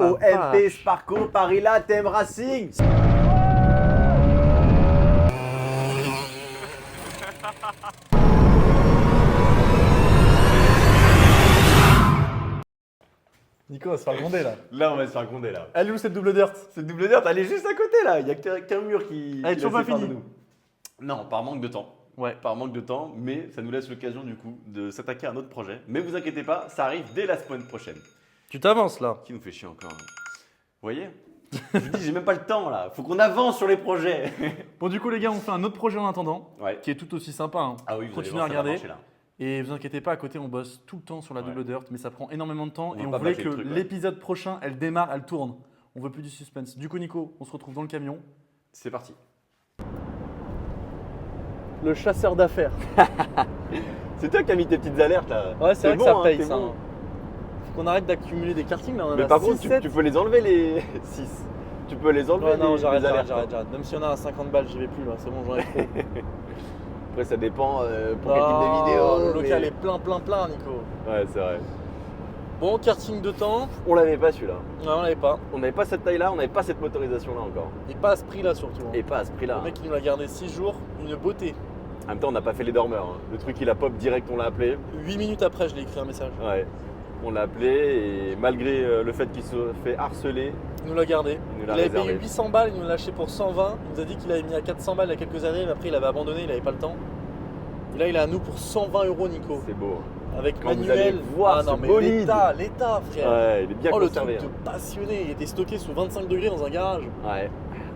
OMP Sparco Paris-La Thème Racing. Nico, on va se faire gronder là. Là, on va se faire gronder là. Elle est où cette double dirt? Cette double dirt, elle est juste à côté là. Il n'y a qu'un mur qui. Elle est qui toujours la pas sépare finie. de nous. Non, par manque de temps. Ouais. Par manque de temps, mais ça nous laisse l'occasion du coup de s'attaquer à un autre projet. Mais vous inquiétez pas, ça arrive dès la semaine prochaine. Tu t'avances là. Qui nous fait chier encore. Vous voyez? Je vous dis, j'ai même pas le temps là. Faut qu'on avance sur les projets. Bon, du coup, les gars, on fait un autre projet en attendant, Ouais. qui est tout aussi sympa. Hein. Ah oui, vous allez Continuez voir, à ça va regarder. marcher, là. Et vous inquiétez pas, à côté, on bosse tout le temps sur la double dirt, mais ça prend énormément de temps. On Et va on pas voulait bâcler que le truc, ouais. l'épisode prochain, elle démarre, elle tourne. On veut plus du suspense. Du coup, Nico, on se retrouve dans le camion. C'est parti. Le chasseur d'affaires. C'est toi qui as mis tes petites alertes là. Ouais, c'est vrai que bon, ça paye t'es ça. bon. Faut qu'on arrête d'accumuler des kartings là. On en Mais a par 6, contre, 7. tu peux les enlever les 6. Tu peux les enlever Ouais, non, les j'arrête. alertes. Même si on a à 50 balles, j'y vais plus là. C'est bon, j'en ai trop. Après, ça dépend pour quel type de vidéo. Oh, le local mais- est plein, Nico. Ouais, c'est vrai. Bon, karting de temps. On l'avait pas celui-là. Non, on l'avait pas. On n'avait pas cette taille-là, on n'avait pas cette motorisation là encore. Et pas à ce prix là surtout. hein. Et pas à ce prix-là. Le mec, il nous l'a gardé 6 jours. Une beauté. En même temps, on n'a pas fait les dormeurs. hein. Le truc, il a pop direct, on l'a appelé. 8 minutes après, je l'ai écrit un message. Ouais. On l'a appelé et malgré le fait qu'il se fait harceler, Il nous l'a gardé. il nous Il l'a avait réservé. payé 800 balles, il nous l'a lâché pour 120. Il nous a dit qu'il avait mis à 400 balles il y a quelques années, mais après il avait abandonné, il avait pas le temps. Et là, il est à nous pour 120 € Nico. C'est beau. Avec Quand vous manuel. allez voir Ah non, ce mais bolide. l'état, frère. Ouais, il est bien Oh, le conservé. truc de passionné. Il était stocké sous 25 degrés dans un garage. hein. Ouais.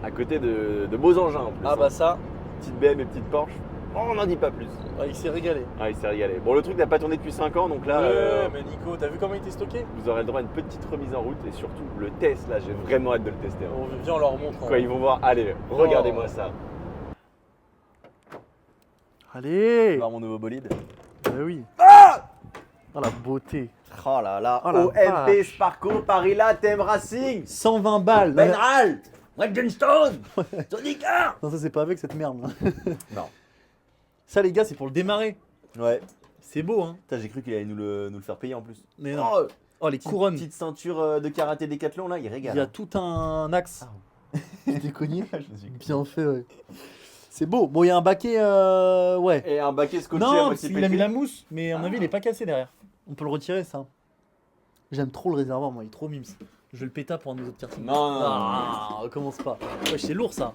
À côté de beaux engins en plus. Ah hein. bah ça, Petite BM et petite Porsche. Oh, on n'en dit pas plus. ouais, il s'est régalé. Ah, il s'est régalé. Bon, le truc n'a pas tourné depuis 5 ans, donc là, Ouais, mais Nico, t'as vu comment il était stocké? vous aurez le droit à une petite remise en route et surtout le test. Là, j'ai vraiment hâte de le tester. hein. Viens, on leur montre. Quand ils vont voir, allez, regardez-moi ça. Allez. Voir mon nouveau bolide. Bah oui. Oh la beauté. Oh là là, Oh la OMP vache. Sparco Paris-La Thème Racing. 120 balles. Benral, Stone, Sonic 1. Non, ça c'est pas avec cette merde. Non. Ça les gars, c'est pour le démarrer. Ouais. C'est beau hein. Putain, j'ai cru qu'il allait nous le faire payer en plus. Mais non. Oh, Oh les couronnes. petite ceinture de karaté Décathlon là, il Il régale. y a tout un axe. T'es cogné. Je me suis- Bien fait ouais. C'est beau. Bon, il y a un baquet ouais. Et un baquet scotché à Non, parce moitié qu'il a mis pété. la mousse, mais à mon avis, Ah. il est pas cassé derrière. On peut le retirer ça. J'aime trop le réservoir, moi, il est trop mimes. Je vais le péter pour un de nos autres kartings. Non, non, non. Ah, on commence pas. Ouais, c'est lourd ça.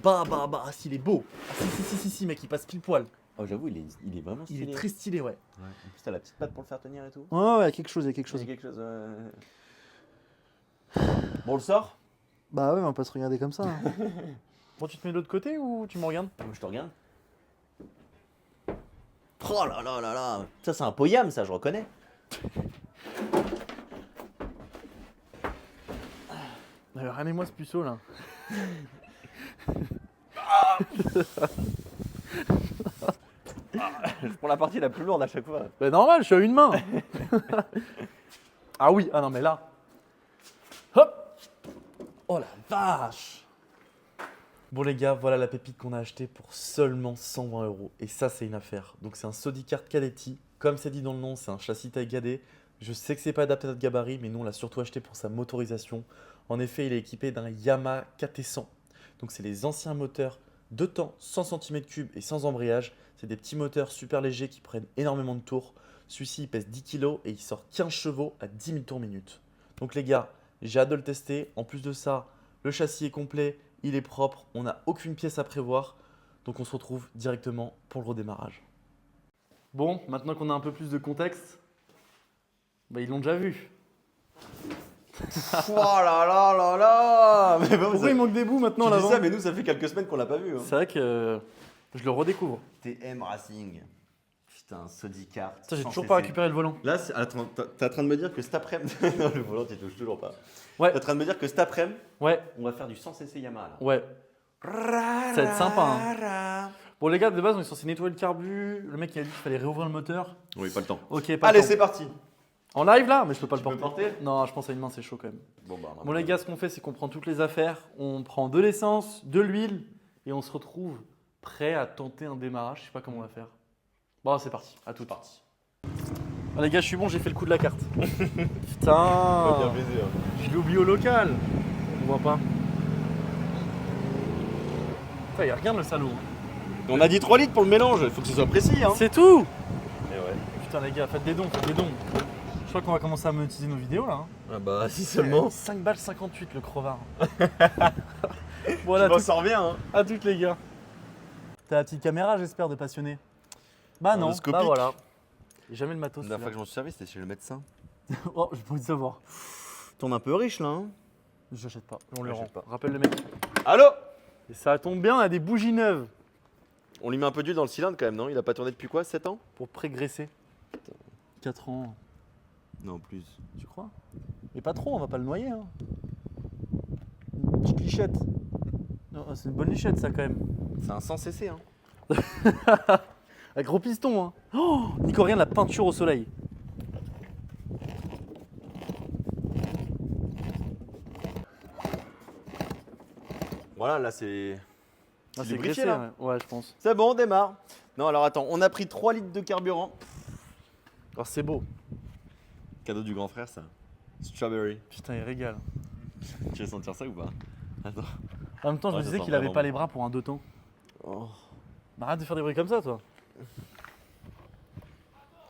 Bah, ah, si, il est beau. Ah, si, mec, il passe pile poil. Oh, j'avoue, il est vraiment Il stylé. est très stylé, ouais. Ouais. En plus, t'as la petite patte pour le faire tenir et tout. Ouais, il y a quelque chose, C'est quelque chose. Bon, on le sort. Bah ouais, on va pas se regarder comme ça. hein. Bon, tu te mets de l'autre côté ou tu me regardes? Je te regarde. Oh là là là là. Ça, c'est un Poyam, ça, je reconnais. Regardez-moi ce puceau là. Je prends la partie la plus lourde à chaque fois. Bah normal, je suis à une main. Ah oui, ah non mais là. Hop. Oh la vache. Bon les gars, voilà la pépite qu'on a achetée pour seulement 120 €. Et ça c'est une affaire. Donc c'est un Sodicart Cadetti. Comme c'est dit dans le nom, c'est un châssis taille gadé. Je sais que c'est pas adapté à notre gabarit, mais nous on l'a surtout acheté pour sa motorisation. En effet, il est équipé d'un Yamaha KT100. Donc c'est les anciens moteurs de temps 100 cm3 et sans embrayage. C'est des petits moteurs super légers qui prennent énormément de tours. Celui-ci il pèse 10 kg et il sort 15 chevaux à 10 000 tours minute. Donc les gars, j'ai hâte de le tester. En plus de ça, le châssis est complet, il est propre, on n'a aucune pièce à prévoir. Donc on se retrouve directement pour le redémarrage. Bon, maintenant qu'on a un peu plus de contexte, bah ils l'ont déjà vu. Oh là là là là. Mais bon, Pourquoi il manque des bouts maintenant tu dis là-bas? ça, mais nous, ça fait quelques semaines qu'on l'a pas vu. Hein. C'est vrai que je le redécouvre. TM Racing. Putain, Sodicart. Ça, j'ai 100 toujours pas cc. récupéré le volant. Là, attends, t'es en train de me dire que cet après-midi. Non, le volant, tu touches toujours pas. Ouais. T'es en train de me dire que cet après-midi, Ouais, on va faire du 100cc Yamaha là. ouais. Ça va être sympa. Bon les gars, de base on est censé nettoyer le carbu. Le mec il a dit qu'il fallait réouvrir le moteur. Oui, pas le temps. Ok, pas Allez, le temps. c'est parti. En live là? Mais je peux pas Tu le peux porter. porter Non, je pense à une main, c'est chaud quand même. Bon, bah, Bon les gars, ce qu'on fait, c'est qu'on prend toutes les affaires, on prend de l'essence, de l'huile et on se retrouve prêt à tenter un démarrage. Je sais pas comment on va faire. Bon, c'est parti, à tout parti. Ah, les gars, je suis bon, j'ai fait le coup de la carte. Pas Putain, bien baisé. Hein. je l'ai oublié au local. On voit pas. Putain, il regarde le salaud. On a dit 3 litres pour le mélange, il faut que ce soit précis. Hein. C'est tout. Et ouais. Putain, les gars, faites des dons, faites des dons. Je crois qu'on va commencer à monétiser nos vidéos là. Hein. Ah bah si seulement. 5 balles 58 le crevard. Voilà, Voilà, tu m'en sors bien. Hein. à toutes les gars. T'as la petite caméra, j'espère, de passionné. Bah non, Endoscopique. bah voilà. Et jamais le matos. La dernière fois celui-là. que je m'en suis servi, c'était chez le médecin. Oh, j'ai pas envie de savoir. Tourne un peu riche là. Hein. J'achète pas, on le rend. J'achète pas. Rappelle le mec. Allô. Et ça tombe bien, on a des bougies neuves On lui met un peu d'huile dans le cylindre quand même, non? Il a pas tourné depuis quoi? 7 ans? pour pré-graisser. 4 ans, Non, plus. tu crois? Mais pas trop, on va pas le noyer. Hein. Une petite lichette. Non, c'est une bonne lichette ça quand même. C'est un 100 cc. Hein. Avec gros piston. Hein. Oh, Nico, regarde la peinture au soleil. Voilà, là c'est. Ah, c'est lubrifié, graissé, là. ouais, je pense. C'est bon, on démarre. Non, alors attends, on a pris 3 litres de carburant. Alors c'est beau. Cadeau du grand frère, ça. Strawberry. Putain, il régale. Tu veux sentir ça ou pas? Attends. En même temps, je Ouais, me ça disais sent qu'il avait vraiment pas bon. les bras pour un 2 temps. Oh. Bah, arrête de faire des bruits comme ça, toi.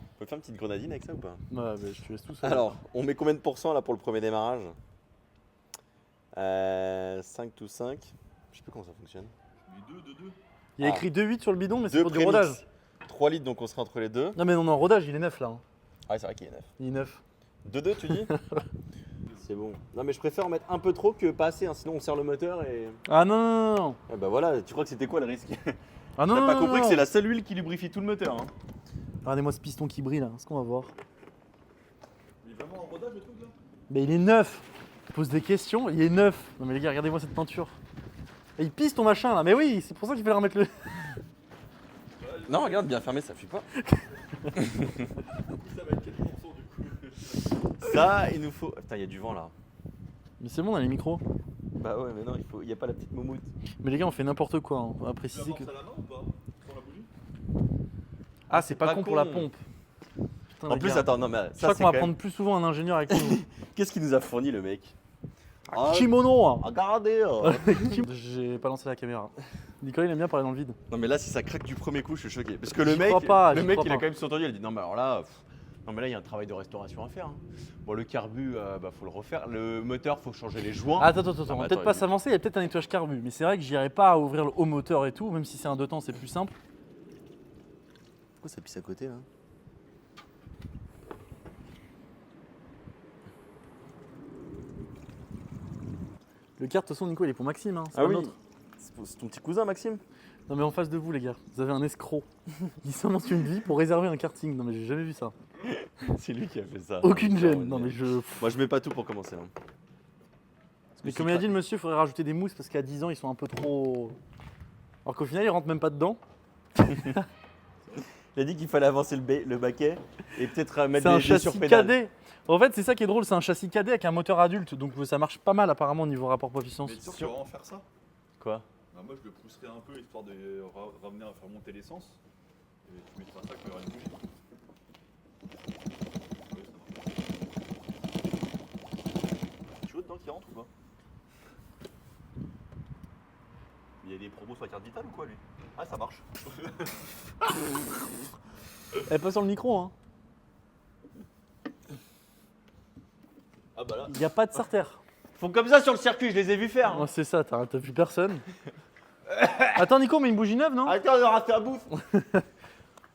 On peut faire une petite grenadine avec ça ou pas? Ouais, bah, je te laisse tout seul. Alors, on met combien de pourcents là pour le premier démarrage? 5 to 5. Je sais plus comment ça fonctionne. Il y a Ah. écrit 2,8 sur le bidon, mais c'est Deux pour du prémix. rodage. 3 litres, donc on sera entre les deux. Non, mais non, non, rodage, il est neuf là. Hein. Ah, c'est vrai qu'il est 9. Il est neuf. 2-2, tu dis? C'est bon. Non, mais je préfère en mettre un peu trop que pas assez, hein, sinon on serre le moteur et. Ah non, non, non, non. Eh bah voilà, tu crois que c'était quoi le risque? Ah non, T'as non, pas non, compris non. que c'est la seule huile qui lubrifie tout le moteur. Hein. Regardez-moi ce piston qui brille là, ce qu'on va voir. Il est vraiment en rodage le truc là? Mais il est neuf. Je pose des questions, il est neuf. Non mais les gars, regardez-moi cette peinture. Et il pisse ton machin là, mais oui, c'est pour ça qu'il fallait remettre le. Non, regarde, bien fermé, ça fuit pas. Ça va être quel morceau du coup? Ça, il nous faut. Putain, il y a du vent là. Mais c'est bon, on a les micros. Bah ouais, mais non, il y a pas la petite moumoute. Mais les gars, on fait n'importe quoi. Hein. On va Tu préciser que. l'amorces à la main ou pas? Sur la bougie? Ah, c'est pas pas con pour con. la pompe. Putain, En les plus, gars. attends, non, mais Je ça, crois c'est qu'on va quand même- prendre plus souvent un ingénieur avec nous. Qu'est-ce qu'il nous a fourni le mec? Ah, Kimono hein. regardez. J'ai pas lancé la caméra. Nicolas, il aime bien parler dans le vide. Non, mais là, si ça craque du premier coup, je suis choqué. Parce que le J'y mec, crois pas, le j'y mec crois il a pas. quand même entendu, il a dit non, mais alors là. Non, mais là, il y a un travail de restauration à faire. Hein. Bon, le carbu, bah, faut le refaire. Le moteur, faut changer les joints. Attends, on Ah, va bah, peut-être attends, pas il- s'avancer, il y a peut-être un nettoyage carbu. Mais c'est vrai que j'irai pas à ouvrir le haut moteur et tout, même si c'est un 2 temps, c'est plus simple. Pourquoi ça pisse à côté là? Le kart, de toute façon, Nico, il est pour Maxime. Hein, c'est Ah un oui. autre. C'est ton petit cousin, Maxime? Non, mais en face de vous, les gars, vous avez un escroc. Il s'invente une vie pour réserver un karting. Non, mais j'ai jamais vu ça. C'est lui qui a fait ça. Aucune gêne. Non, mais je. Moi, je mets pas tout pour commencer. Hein. Mais comme il a dit le monsieur, il faudrait rajouter des mousses parce qu'à 10 ans, ils sont un peu trop. Alors qu'au final, ils rentrent même pas dedans. Il a dit qu'il fallait avancer le baquet et peut-être mettre C'est un des châssis sur pédale. cadet. En fait, c'est ça qui est drôle, c'est un châssis cadet avec un moteur adulte. Donc ça marche pas mal apparemment au niveau rapport poids-puissance. Mais sûr que tu vas vraiment faire ça? Quoi? Bah, moi je le pousserai un peu histoire de ramener à faire monter l'essence. Et tu mettras ça quand il y aura une bougie. Ouais, ça marche. Tu vois dedans qui rentre ou pas? Il y a des promos sur la carte vitale ou quoi lui? Ah ça marche. Elle passe sur le micro, hein. Ah bah là. Il n'y a pas de starter. Ils font comme ça sur le circuit, je les ai vus faire. Hein. Oh, c'est ça, t'as vu personne. Attends, Nico, mais une bougie neuve, non? Attends, on aura fait un bouffe. Mais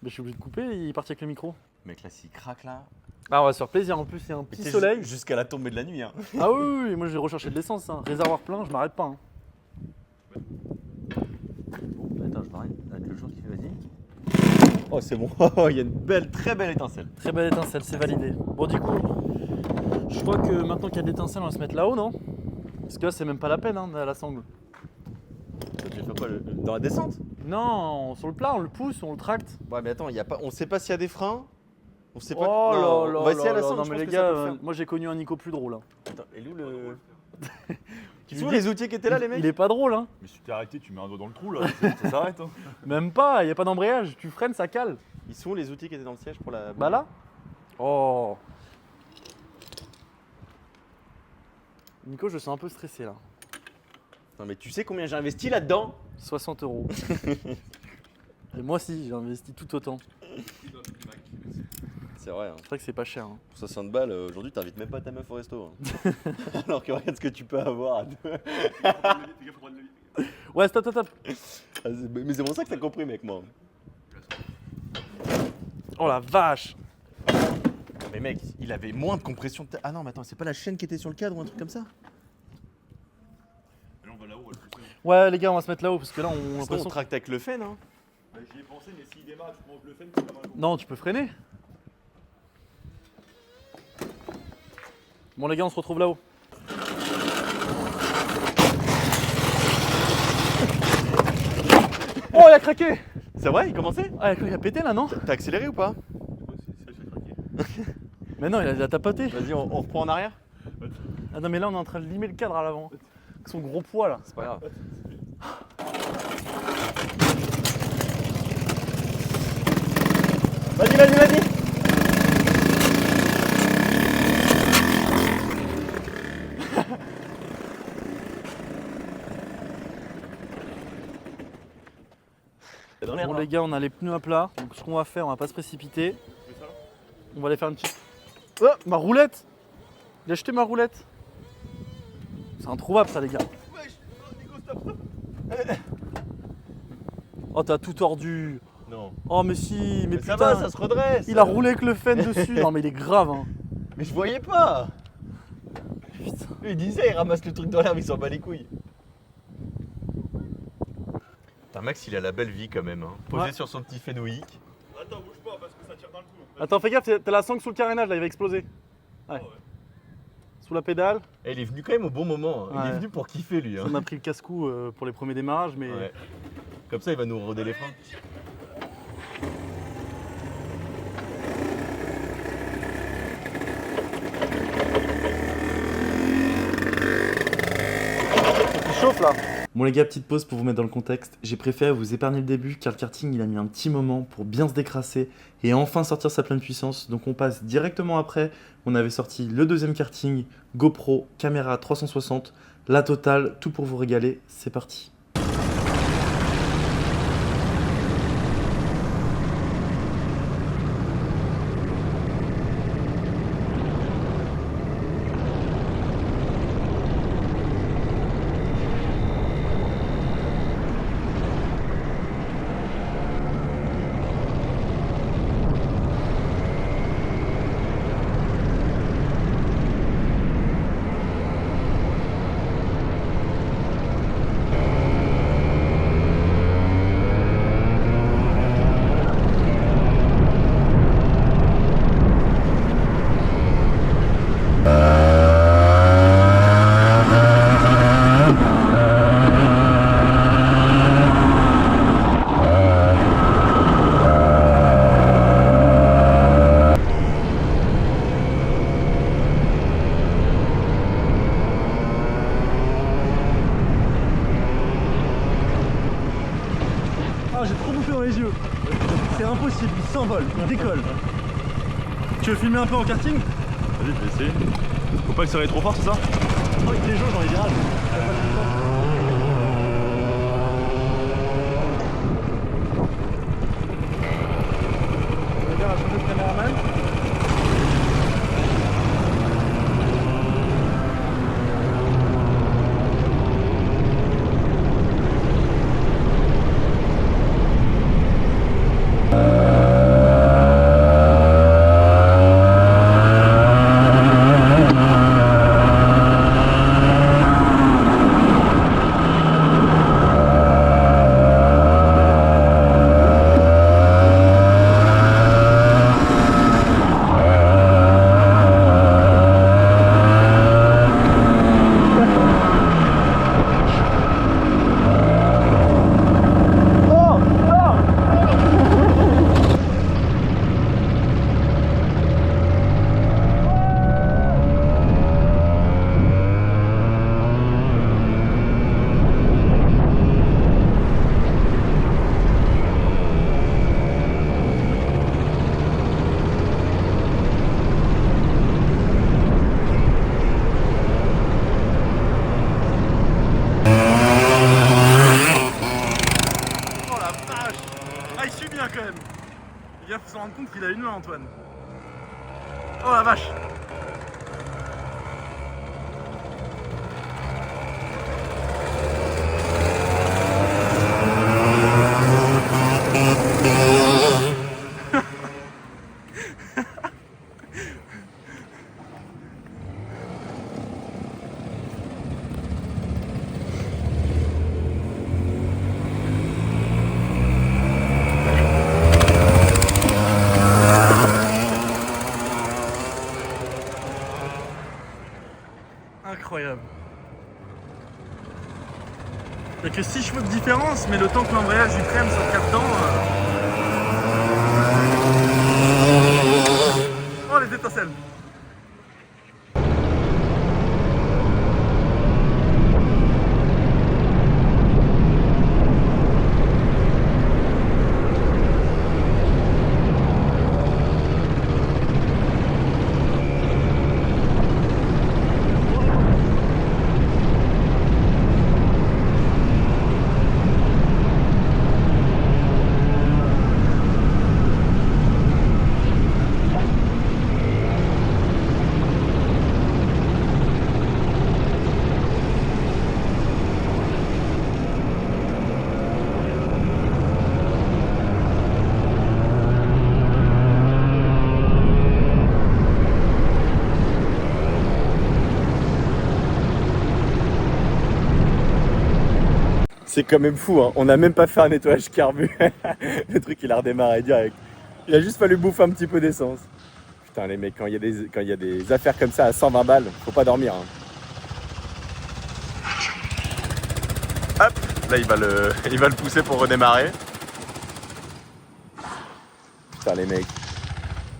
je suis obligé de couper, il est parti avec le micro. Mec, là, s'il craque là. Ah, on va se faire plaisir en plus, il y a un petit soleil. Jusqu'à la tombée de la nuit. Hein. Ah oui, oui, oui, moi j'ai recherché de l'essence, hein. Réservoir plein, je m'arrête pas. Hein. Bon, attends, je m'arrête. Avec le jour qui fait, vas-y. Oh, c'est bon. Il y a une belle, très belle étincelle. Très belle étincelle, c'est validé. Bon, du coup, je crois que maintenant qu'il y a de l'étincelle, on va se mettre là-haut, non? Parce que là, c'est même pas la peine, hein, à la sangle. Tu vas faire quoi dans la descente? Non, sur le plat, on le pousse, on le tracte. Ouais, mais attends, y a pas, on sait pas s'il y a des freins. On sait pas. Oh Non, là là on va essayer à là la là, sangle. non je mais pense les que gars, ça peut le faire. moi j'ai connu un Nico plus drôle. Hein. Attends, et où le. Qui Ils sont lui dit- les outils qui étaient là, les mecs? Il est pas drôle, hein. Mais si tu t'es arrêté, tu mets un doigt dans le trou là, ça s'arrête. Hein. Même pas, il y a pas d'embrayage, tu freines, ça cale. Ils sont les outils qui étaient dans le siège pour la. Bah là, Oh. Nico, je sens un peu stressé là. Non mais tu sais combien j'ai investi là-dedans? 60 €. Et moi aussi, j'ai investi tout autant. C'est vrai, hein. C'est vrai que c'est pas cher. Hein. Pour 60 balles, aujourd'hui t'invites même pas ta meuf au resto. Hein. Alors que regarde ce que tu peux avoir à deux. Ouais, stop, stop, stop. Mais c'est pour ça que t'as compris mec moi. Oh la vache. Mais mec, il avait moins de compression. Ah non mais attends, c'est pas la chaîne qui était sur le cadre ou un truc comme ça? Là, on va là-haut, elle pousse. Ouais, les gars, on va se mettre là-haut parce que là, on a Sinon, on l'impression. tracte avec le Fen, hein. Bah, j'y ai pensé, mais s'il démarre, tu manges le fen, c'est pas mal. Non, tu peux freiner. Bon, les gars, on se retrouve là-haut. Oh, il a craqué. C'est vrai, il commençait? Ah, il a pété là, non? T'as accéléré ou pas? C'est ça, je vais craquer. Mais non, il a tapoté. Vas-y, on reprend en arrière? Ah non, mais là, on est en train de limer le cadre à l'avant. Avec son gros poids là. C'est pas grave. Vas-y, vas-y, vas-y. Bon, les gars, on a les pneus à plat. Donc, ce qu'on va faire, on va pas se précipiter. On va aller faire une petite. Oh, ma roulette! Il a jeté ma roulette. C'est introuvable ça, les gars. Oh, t'as tout tordu. Non. Oh, mais si, mais Ça putain, va, ça se redresse. il a roulé avec le Fen dessus. Non, mais il est grave, hein. Mais je voyais pas. Putain. Lui, il disait, il ramasse le truc dans l'air, mais il s'en bat les couilles. Putain, Max, il a la belle vie quand même. Hein. Posé Ouais. sur son petit Fenwick. Attends, bouge pas parce que ça tire dans le cou. Attends, fais gaffe, t'as la sangle sous le carénage là, il va exploser. Ouais. Ouais. Sous la pédale. Et il est venu quand même au bon moment. Hein. Il Ouais. est venu pour kiffer, lui. Hein. On a pris le casse-cou pour les premiers démarrages, mais. Ouais. Comme ça, il va nous roder les freins. Il chauffe là. Bon les gars, petite pause pour vous mettre dans le contexte. J'ai préféré vous épargner le début car le karting il a mis un petit moment pour bien se décrasser et enfin sortir sa pleine puissance. Donc on passe directement après. On avait sorti le deuxième karting, GoPro, caméra 360, la totale, tout pour vous régaler. C'est parti. Ah, j'ai trop bouffé dans les yeux. C'est impossible, il s'envole, il décolle. Tu veux filmer un peu en karting? Vas-y, je vais essayer. Faut pas que ça aille trop fort, c'est ça? Oh, il déjauge dans les virages. On va changer de caméraman. qu'il a une main, Antoine. Oh la vache. Incroyable. Il n'y a que 6 chevaux de différence, mais le temps que l'embrayage du prenne sur 4 temps. Oh les étincelles. C'est quand même fou, hein. On n'a même pas fait un nettoyage carbu. Le truc il a redémarré direct. Il a juste fallu bouffer un petit peu d'essence. Putain les mecs, quand il y a des affaires comme ça à 120 balles, faut pas dormir. Hein. Hop, là il va le pousser pour redémarrer. Putain les mecs.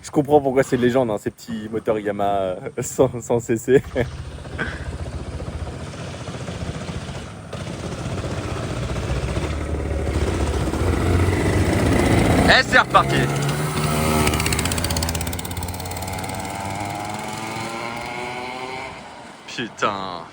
Je comprends pourquoi c'est une légende, hein, ces petits moteurs Yamaha sans cc. Et c'est reparti. Putain.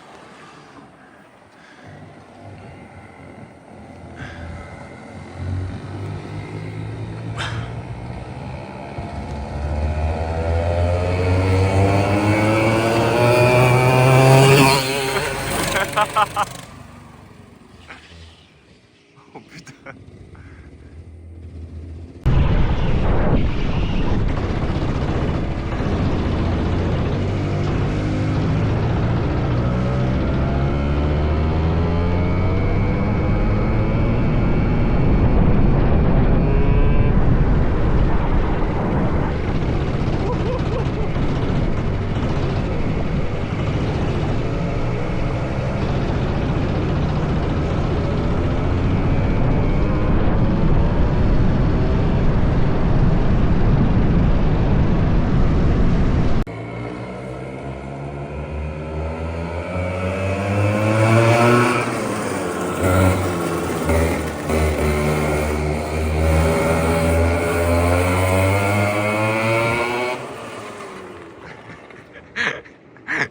Oh putain.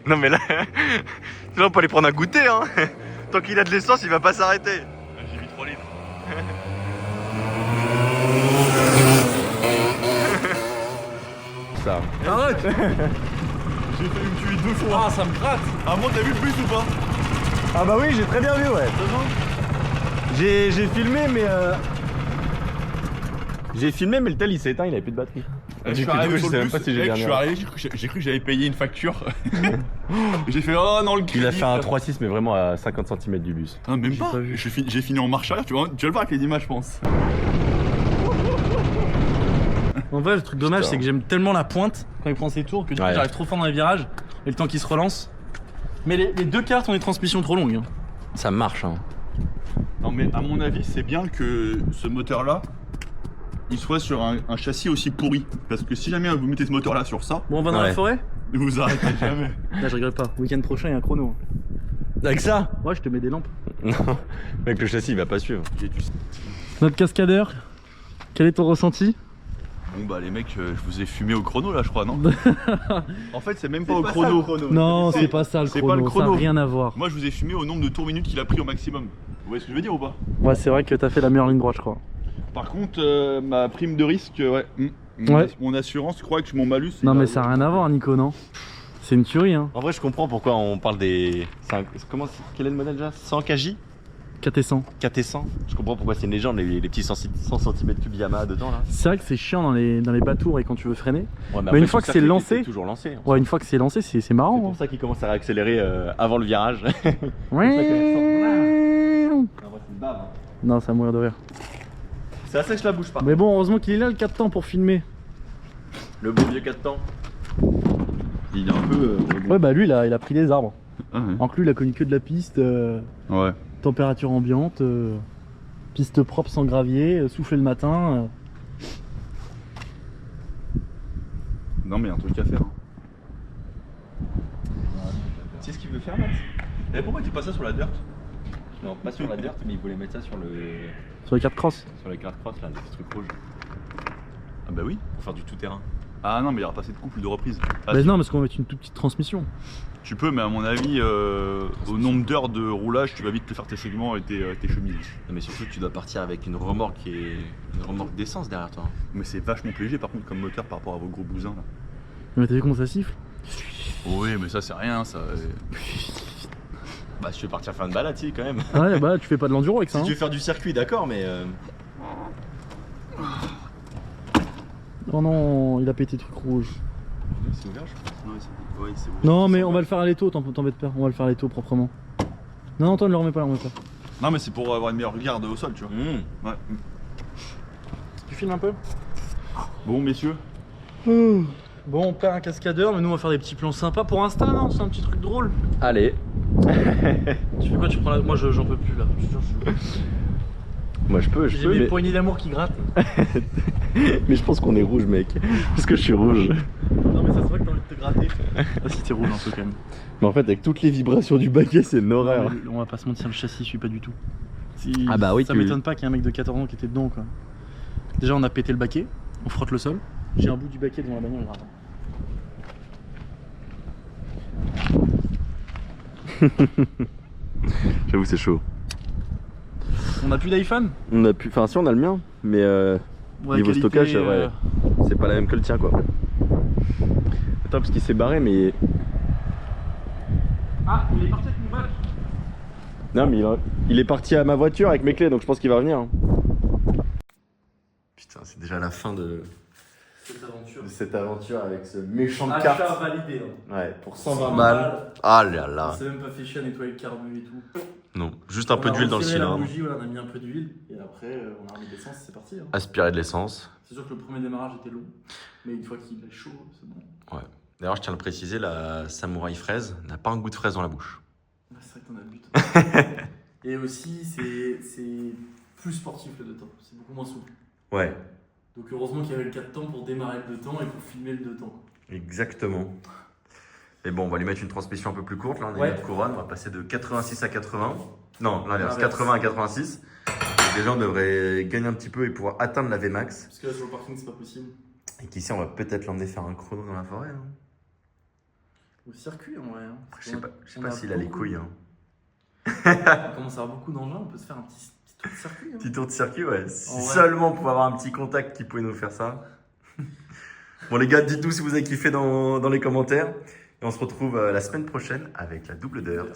Non mais là on peut aller prendre un goûter hein. Tant qu'il a de l'essence il va pas s'arrêter. J'ai mis 3 litres. Ça. Arrête. J'ai failli me tuer 2 fois. Ah ça me gratte. Ah moi t'as vu le bus ou pas? Ah bah oui j'ai très bien vu ouais. J'ai filmé mais le tel il s'est éteint, il avait plus de batterie. Je suis arrivé sur le bus, je suis arrivé, j'ai cru que j'avais payé une facture. J'ai fait oh non le crédit. Il a fait un 3.6 mais vraiment à 50 cm du bus. Ah même pas, j'ai fini en marche arrière, tu vas le voir avec les images je pense. En vrai le truc dommage Putain. c'est que j'aime tellement la pointe quand il prend ses tours que du coup Ouais. j'arrive trop fort dans les virages et le temps qu'il se relance. Mais les deux cartes ont des transmissions trop longues. Hein. Ça marche hein. Non mais à mon avis c'est bien que ce moteur là il soit sur un châssis aussi pourri. Parce que si jamais vous mettez ce moteur là sur ça, Bon on va dans Ouais. la forêt. vous arrêtez jamais. Là je rigole pas, week-end prochain il y a un chrono. Avec ça? Ouais je te mets des lampes. Non, avec le châssis il va pas suivre. Notre cascadeur, quel est ton ressenti? Bon bah les mecs, je vous ai fumé au chrono là je crois non? En fait c'est même pas au chrono. Non c'est pas ça le c'est chrono, pas le chrono. ça n'a rien à voir. Moi je vous ai fumé au nombre de tours minutes qu'il a pris au maximum. Vous voyez ce que je veux dire ou pas? Ouais c'est vrai que t'as fait la meilleure ligne droite je crois. Par contre ma prime de risque ouais. Ouais. Mon assurance croit que mon malus. Non, mais ça n'a rien à voir, Nico, non? C'est une tuerie, hein. En vrai, je comprends pourquoi on parle des. Quel est le modèle déjà 100 kJ KT100. KT100. Je comprends pourquoi c'est une légende, les petits 100 cm3 Yamaha dedans là. C'est vrai que c'est chiant dans les bas-tours et quand tu veux freiner. Ouais, Mais une fois que c'est lancé. c'est toujours lancé. Hein. Ouais, une fois que c'est lancé, c'est C'est marrant. pour ça qu'il commence à réaccélérer avant le virage. Ouais. En vrai, c'est une bave. Hein. Non, ça va mourir de rire. C'est assez que je la bouge pas. Mais bon, heureusement qu'il est là le 4 temps pour filmer. Le beau vieux 4 temps. Il est un peu. Ouais, bah lui, il a pris des arbres. Ah, ouais. Alors que lui, il a connu que de la piste, Ouais. température ambiante, piste propre sans gravier, souffler le matin. Non, mais il y a un truc à faire. Tu sais ce qu'il veut faire, Max? Et pourquoi tu passes ça sur la dirt? Non, pas sur la dirt, mais il voulait mettre ça sur Sur les 4 crosses. sur les cartes cross là, des trucs rouges. Ah, bah oui. Pour faire du tout-terrain. Ah non, mais il y aura pas assez de couple de reprises. Ah, Bah si. non, parce qu'on va mettre une toute petite transmission. Tu peux, mais à mon avis, au nombre d'heures de roulage, tu vas vite te faire tes segments et tes chemises. Non, mais surtout, tu dois partir avec une remorque une remorque d'essence derrière toi. Mais c'est vachement plus léger par contre comme moteur par rapport à vos gros bousins là. Mais t'as vu comment ça siffle? Oui, mais ça c'est rien, ça. Bah, si tu veux partir faire une balade, si, quand même. Ouais, bah tu fais pas de l'enduro avec ça. Si tu Hein. veux faire du circuit, d'accord, mais. Oh non, il a pété le truc rouge. C'est ouvert, je pense. Ouais, c'est ouvert. Non, mais on va le faire à l'étau, t'embête pas. On va le faire à l'étau proprement. Non, Antoine, le remets pas, le remets pas. Non, mais c'est pour avoir une meilleure garde au sol, tu vois. Ouais. Tu filmes un peu? Bon, messieurs. Bon, on perd un cascadeur, mais nous on va faire des petits plans sympas pour Insta, non? C'est un petit truc drôle. Allez. Tu fais quoi? Tu prends la. Moi j'en peux plus là. Je te jure, Moi, je peux, j'ai mes poignées d'amour qui grattent. Mais je pense qu'on est rouge, mec. Parce que je suis rouge. Non, mais ça se voit que t'as envie de te gratter. Ah, si t'es rouge un peu quand même. Mais en fait, avec toutes les vibrations du baquet, c'est une horreur. Non, mais on va pas se mentir, le châssis suit pas du tout. Ah bah oui, ça tu- m'étonne pas qu'il y ait un mec de 14 ans qui était dedans quoi. Déjà on a pété le baquet, on frotte le sol. J'ai un bout du baquet devant la bagnole, attends. J'avoue, c'est chaud. On a plus d'iPhone? On a pu. Enfin, si, on a le mien, mais Ouais, niveau qualité, stockage, ouais. C'est pas la même que le tien, quoi. Attends, parce qu'il s'est barré, mais. Ah, il est parti avec mon badge. Non, mais il est parti à ma voiture avec mes clés, donc je pense qu'il va revenir. Hein. Putain, c'est déjà la fin de cette aventure avec ce méchant Achat kart. validé. Hein. Ouais, pour 120 balles. Ah là là. On s'est même pas fait chier à nettoyer le carbu et tout. Non, juste un peu d'huile dans le cylindre. cylindre. La bougie, voilà, on a mis un peu d'huile et après on a remis de l'essence, c'est parti. Hein. Aspirer de l'essence. C'est sûr que le premier démarrage était long, mais une fois qu'il est chaud, c'est bon. Ouais. D'ailleurs, je tiens à le préciser, la Samouraï fraise n'a pas un goût de fraise dans la bouche. Ouais, c'est vrai que t'en as le but. Et aussi, c'est plus sportif le 2 temps, c'est beaucoup moins souple. Ouais, Donc heureusement qu'il y avait le 4 temps pour démarrer le 2 temps et pour filmer le 2 temps. exactement. Et bon, on va lui mettre une transmission un peu plus courte. Là, on a Ouais. une couronne, on va passer de 86 à 80. Non, l'inverse, L'inverse. 80 à 86. Et déjà, on devrait gagner un petit peu et pouvoir atteindre la VMAX. Parce que là sur le parking c'est pas possible. Et qu'ici, on va peut-être l'emmener faire un chrono dans la forêt. Hein. Au circuit en vrai. Hein. Je sais pas On pas a s'il a les beaucoup- couilles. Hein. On commence à avoir beaucoup d'engins, on peut se faire un petit tour de circuit. Hein. Petit tour de circuit, ouais. Si En vrai. seulement on pouvait avoir un petit contact qui pouvait nous faire ça. Bon, les gars, dites-nous si vous avez kiffé dans les commentaires. Et on se retrouve la semaine prochaine avec la double dirt.